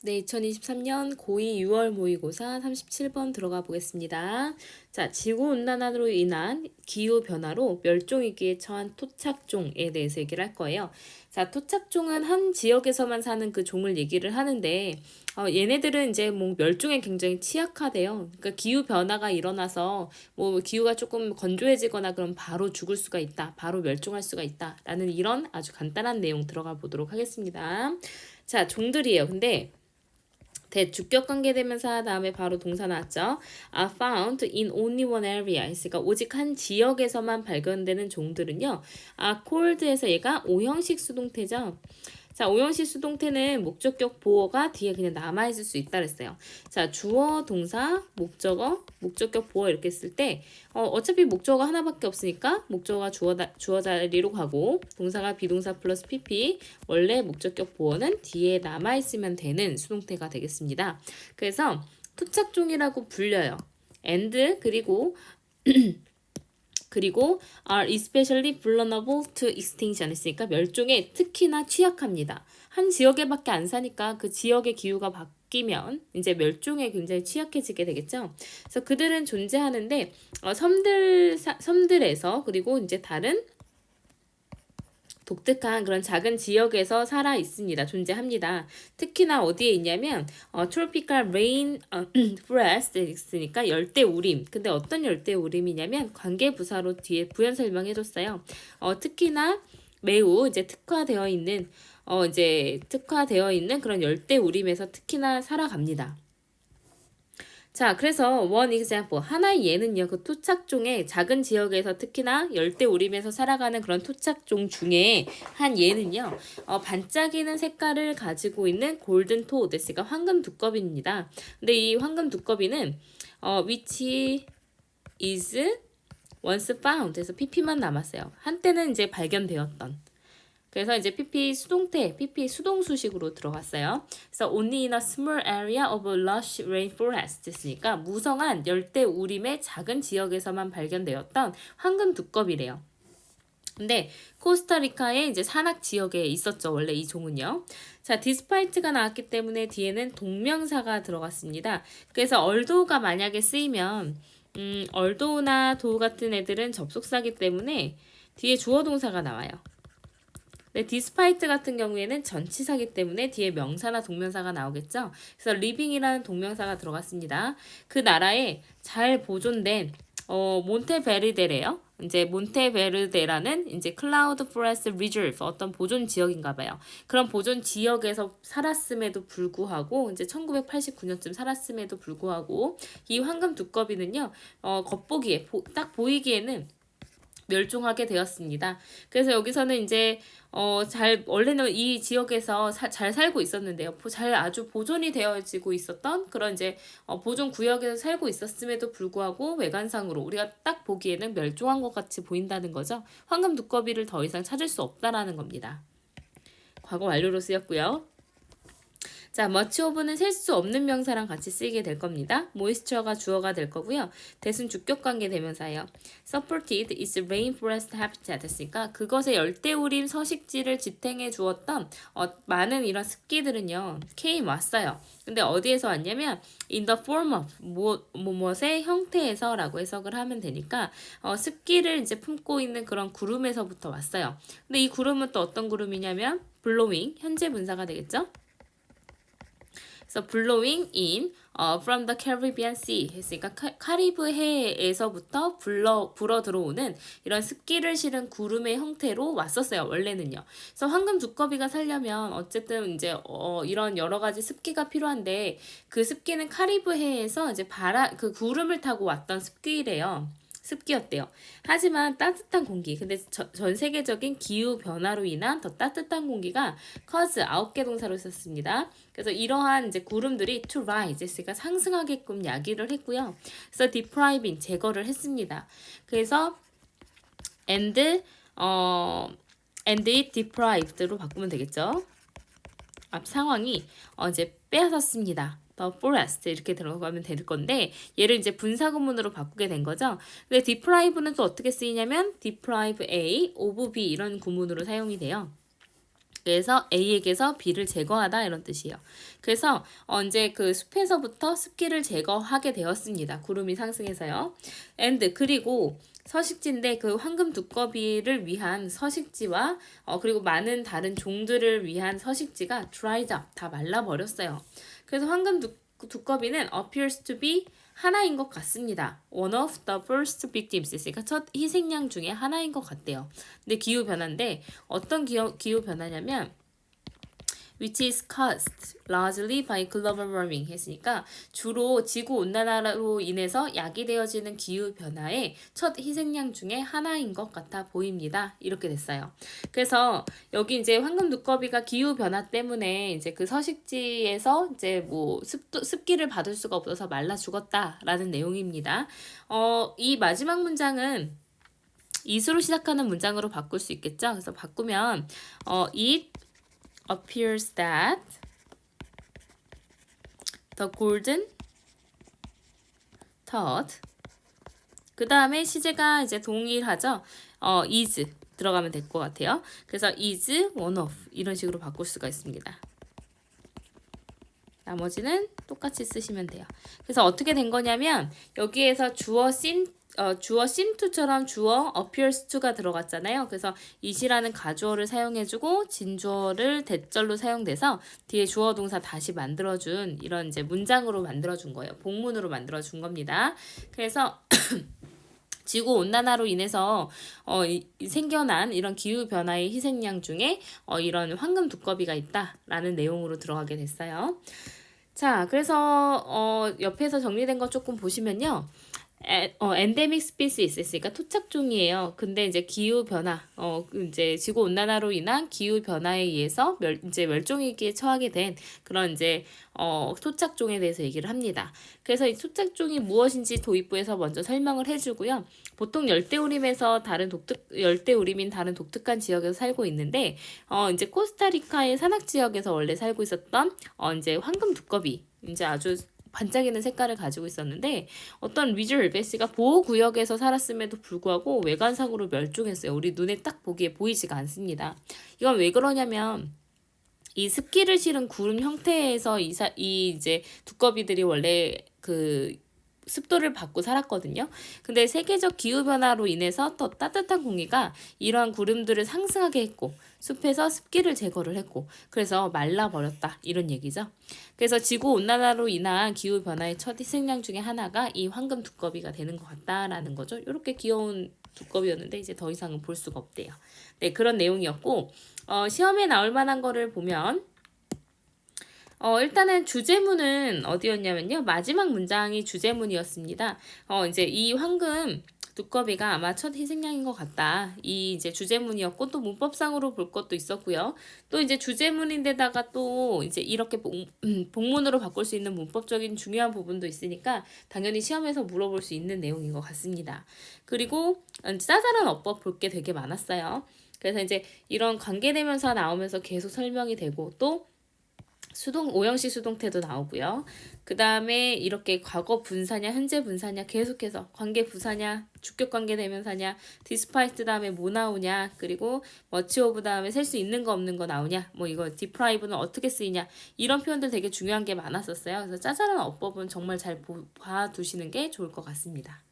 네, 2023년 고2 6월 모의고사 37번 들어가 보겠습니다. 자, 지구온난화로 인한 기후변화로 멸종위기에 처한 토착종에 대해서 얘기를 할 거예요. 자, 토착종은 한 지역에서만 사는 그 종을 얘기를 하는데, 얘네들은 이제 뭐 멸종에 굉장히 취약하대요. 그러니까 기후변화가 일어나서 뭐 기후가 조금 건조해지거나 그럼 바로 죽을 수가 있다. 바로 멸종할 수가 있다. 라는 이런 아주 간단한 내용 들어가 보도록 하겠습니다. 자, 종들이에요. 근데 대주격 관계대명사 다음에 바로 동사 나왔죠. are found in only one area. 그러니까 오직 한 지역에서만 발견되는 종들은요. are called에서 얘가 오형식 수동태죠. 자, 오형식 수동태는 목적격 보어가 뒤에 그냥 남아있을 수 있다 그랬어요. 자, 주어, 동사, 목적어, 목적격 보어 이렇게 쓸 때 어차피 목적어가 하나밖에 없으니까 목적어가 주어 자리로 가고 동사가 비동사 플러스 PP 원래 목적격 보어는 뒤에 남아있으면 되는 수동태가 되겠습니다. 그래서 토착종이라고 불려요. and 그리고 are especially vulnerable to extinction 했으니까 멸종에 특히나 취약합니다. 한 지역에밖에 안 사니까 그 지역의 기후가 바뀌면 이제 멸종에 굉장히 취약해지게 되겠죠. 그래서 그들은 존재하는데 섬들에서 그리고 이제 다른 독특한 그런 작은 지역에서 살아 있습니다. 존재합니다. 특히나 어디에 있냐면 tropical rain forest 있으니까 열대 우림. 근데 어떤 열대 우림이냐면 관계 부사로 뒤에 부연 설명해줬어요. 특히나 매우 이제 특화되어 있는 그런 열대 우림에서 특히나 살아갑니다. 자, 그래서 one example 하나의 예는요. 그 토착종의 작은 지역에서 특히나 열대 우림에서 살아가는 그런 토착종 중에 한 예는요. 반짝이는 색깔을 가지고 있는 골든 토드스가 황금 두꺼비입니다. 근데 이 황금 두꺼비는 which is once found 그래서 pp만 남았어요. 한때는 이제 발견되었던 그래서 이제 PP 수동태, PP 수동수식으로 들어갔어요. 그래서 only in a small area of a lush rainforest 했으니까 무성한 열대 우림의 작은 지역에서만 발견되었던 황금 두꺼비래요. 근데 코스타리카의 이제 산악 지역에 있었죠. 원래 이 종은요. 자, despite가 나왔기 때문에 뒤에는 동명사가 들어갔습니다. 그래서 although가 만약에 쓰이면 although나 though 같은 애들은 접속사기 때문에 뒤에 주어 동사가 나와요. 네, despite 같은 경우에는 전치사기 때문에 뒤에 명사나 동명사가 나오겠죠. 그래서 living이라는 동명사가 들어갔습니다. 그 나라에 잘 보존된 몬테베르데래요. 이제 몬테베르데라는 이제 클라우드 포레스트 리저브 어떤 보존 지역인가 봐요. 그런 보존 지역에서 살았음에도 불구하고 이제 1989년쯤 살았음에도 불구하고 이 황금 두꺼비는요. 겉보기에 딱 보이기에는 멸종하게 되었습니다. 그래서 여기서는 이제 원래는 이 지역에서 잘 살고 있었는데요. 아주 보존이 되어지고 있었던 그런 이제 보존 구역에서 살고 있었음에도 불구하고 외관상으로 우리가 딱 보기에는 멸종한 것 같이 보인다는 거죠. 황금 두꺼비를 더 이상 찾을 수 없다라는 겁니다. 과거 완료로 쓰였고요. 자, much of는 셀 수 없는 명사랑 같이 쓰이게 될 겁니다. moisture가 주어가 될 거고요. 대순 주격 관계 대명사예요. supported its rainforest habitat 했으니까 그것의 열대우림 서식지를 지탱해 주었던 많은 이런 습기들은요. came 왔어요. 근데 어디에서 왔냐면 in the form of 무엇의 형태에서 라고 해석을 하면 되니까 습기를 이제 품고 있는 그런 구름에서부터 왔어요. 근데 이 구름은 또 어떤 구름이냐면 blowing 현재 분사가 되겠죠? 그래서 blowing in from the Caribbean Sea 했으니까 카리브 해에서부터 불어 들어오는 이런 습기를 실은 구름의 형태로 왔었어요. 원래는요. 그래서 황금 두꺼비가 살려면 어쨌든 이제 이런 여러 가지 습기가 필요한데 그 습기는 카리브 해에서 이제 그 구름을 타고 왔던 습기래요. 습기였대요. 하지만 따뜻한 공기, 근데 전 세계적인 기후 변화로 인한 더 따뜻한 공기가 cause 9개 동사로 썼습니다. 그래서 이러한 이제 구름들이 to rise, 그러니까 상승하게끔 야기를 했고요. 그래서 depriving, 제거를 했습니다. 그래서 and it deprived로 바꾸면 되겠죠. 앞 상황이 이제 빼앗았습니다. the forest 이렇게 들어가면 될 건데 얘를 이제 분사구문으로 바꾸게 된 거죠. 근데 deprive는 또 어떻게 쓰이냐면 deprive A, of B 이런 구문으로 사용이 돼요. 그래서 A에게서 B를 제거하다 이런 뜻이에요. 그래서 이제 그 숲에서부터 습기를 제거하게 되었습니다. 구름이 상승해서요. and 그리고 서식지인데 그 황금 두꺼비를 위한 서식지와 그리고 많은 다른 종들을 위한 서식지가 dried up 다 말라버렸어요. 그래서 황금 두꺼비는 appears to be 하나인 것 같습니다. One of the first victims 있으니까 첫 희생양 중에 하나인 것 같대요. 근데 기후 변화인데 어떤 기후 변화냐면 which is caused largely by global warming 했으니까 주로 지구 온난화로 인해서 야기되어지는 기후 변화의 첫 희생양 중에 하나인 것 같아 보입니다. 이렇게 됐어요. 그래서 여기 이제 황금 두꺼비가 기후 변화 때문에 이제 그 서식지에서 이제 뭐 습기를 받을 수가 없어서 말라 죽었다라는 내용입니다. 이 마지막 문장은 it으로 시작하는 문장으로 바꿀 수 있겠죠. 그래서 바꾸면 it appears that the golden thought 그 다음에 시제가 이제 동일하죠. is 들어가면 될 것 같아요. 그래서 is one of 이런 식으로 바꿀 수가 있습니다. 나머지는 똑같이 쓰시면 돼요. 그래서 어떻게 된 거냐면 여기에서 주어 seem to처럼 주어 appears to가 들어갔잖아요. 그래서 it이라는 가주어를 사용해주고 진주어를 대절로 사용돼서 뒤에 주어 동사 다시 만들어준 이런 이제 문장으로 만들어준 거예요. 복문으로 만들어준 겁니다. 그래서 지구 온난화로 인해서 생겨난 이런 기후 변화의 희생양 중에 이런 황금 두꺼비가 있다라는 내용으로 들어가게 됐어요. 자, 그래서 옆에서 정리된 거 조금 보시면요. 엔데믹 스피시스 있으니까 토착종이에요. 근데 이제 기후 변화, 이제 지구 온난화로 인한 기후 변화에 의해서 이제 멸종위기에 처하게 된 그런 이제 토착종에 대해서 얘기를 합니다. 그래서 이 토착종이 무엇인지 도입부에서 먼저 설명을 해주고요. 보통 열대우림인 다른 독특한 지역에서 살고 있는데, 이제 코스타리카의 산악 지역에서 원래 살고 있었던 이제 황금 두꺼비, 이제 아주 반짝이는 색깔을 가지고 있었는데 어떤 리저 일베스가 보호구역에서 살았음에도 불구하고 외관상으로 멸종했어요. 우리 눈에 딱 보기에 보이지가 않습니다. 이건 왜 그러냐면 이 습기를 실은 구름 형태에서 이 이제 두꺼비들이 원래 그 습도를 받고 살았거든요. 근데 세계적 기후변화로 인해서 더 따뜻한 공기가 이러한 구름들을 상승하게 했고 숲에서 습기를 제거를 했고 그래서 말라버렸다 이런 얘기죠. 그래서 지구온난화로 인한 기후변화의 첫 희생양 중에 하나가 이 황금 두꺼비가 되는 것 같다라는 거죠. 이렇게 귀여운 두꺼비였는데 이제 더 이상은 볼 수가 없대요. 네, 그런 내용이었고 시험에 나올 만한 거를 보면 일단은 주제문은 어디였냐면요. 마지막 문장이 주제문이었습니다. 이제 이 황금 두꺼비가 아마 첫 희생양인 것 같다. 이 이제 주제문이었고 또 문법상으로 볼 것도 있었고요. 또 이제 주제문인데다가 또 이제 이렇게 복문으로 바꿀 수 있는 문법적인 중요한 부분도 있으니까 당연히 시험에서 물어볼 수 있는 내용인 것 같습니다. 그리고 짜잘한 어법 볼 게 되게 많았어요. 그래서 이제 이런 관계대명사 나오면서 계속 설명이 되고 또 오형식 수동태도 나오고요. 그 다음에 이렇게 과거 분사냐 현재 분사냐 계속해서 관계 부사냐 주격 관계 대명사냐 despite 다음에 뭐 나오냐 그리고 much of 다음에 셀 수 있는 거 없는 거 나오냐 뭐 이거 deprive는 어떻게 쓰이냐 이런 표현들 되게 중요한 게 많았었어요. 그래서 짜잘한 어법은 정말 잘 봐두시는 게 좋을 것 같습니다.